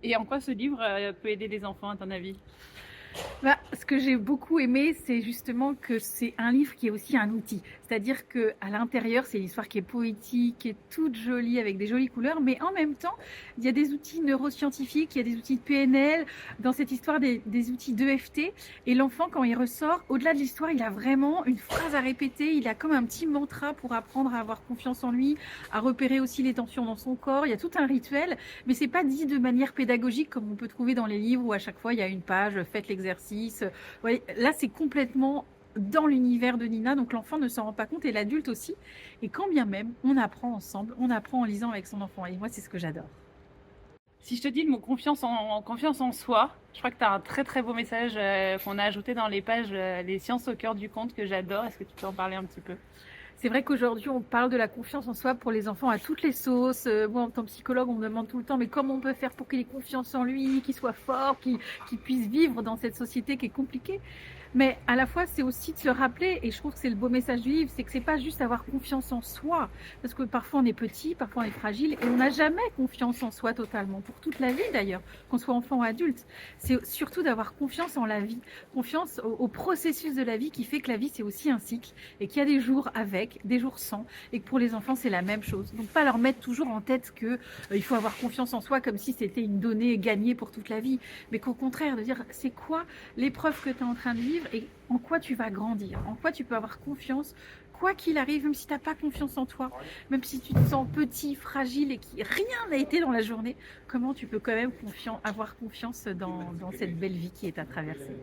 Et en quoi ce livre peut aider les enfants, à ton avis? Bah, ce que j'ai beaucoup aimé, c'est justement que c'est un livre qui est aussi un outil. C'est-à-dire que à l'intérieur, c'est une histoire qui est poétique, qui est toute jolie, avec des jolies couleurs, mais en même temps, il y a des outils neuroscientifiques, il y a des outils de PNL, dans cette histoire des outils d'EFT. Et l'enfant, quand il ressort, au-delà de l'histoire, il a vraiment une phrase à répéter, il a comme un petit mantra pour apprendre à avoir confiance en lui, à repérer aussi les tensions dans son corps. Il y a tout un rituel, mais c'est pas dit de manière pédagogique comme on peut trouver dans les livres où à chaque fois il y a une page, faites l'exercice. Ouais, là, c'est complètement dans l'univers de Nina, donc l'enfant ne s'en rend pas compte et l'adulte aussi. Et quand bien même, on apprend ensemble, on apprend en lisant avec son enfant. Et moi, c'est ce que j'adore. Si je te dis le mot confiance en soi, je crois que tu as un très très beau message qu'on a ajouté dans les pages Les sciences au cœur du conte que j'adore. Est-ce que tu peux en parler un petit peu? C'est vrai qu'aujourd'hui, on parle de la confiance en soi pour les enfants à toutes les sauces. Moi, en tant que psychologue, on me demande tout le temps, mais comment on peut faire pour qu'il ait confiance en lui, qu'il soit fort, qu'il puisse vivre dans cette société qui est compliquée. Mais à la fois, c'est aussi de se rappeler, et je trouve que c'est le beau message du livre, c'est que c'est pas juste avoir confiance en soi, parce que parfois on est petit, parfois on est fragile, et on n'a jamais confiance en soi totalement, pour toute la vie d'ailleurs, qu'on soit enfant ou adulte. C'est surtout d'avoir confiance en la vie, confiance au processus de la vie qui fait que la vie c'est aussi un cycle, et qu'il y a des jours avec, des jours sans, et que pour les enfants c'est la même chose. Donc pas leur mettre toujours en tête que il faut avoir confiance en soi comme si c'était une donnée gagnée pour toute la vie, mais qu'au contraire de dire c'est quoi l'épreuve que tu es en train de vivre et en quoi tu vas grandir, en quoi tu peux avoir confiance, quoi qu'il arrive, même si tu n'as pas confiance en toi, même si tu te sens petit, fragile et que rien n'a été dans la journée, comment tu peux quand même avoir confiance dans cette belle vie qui est à traverser.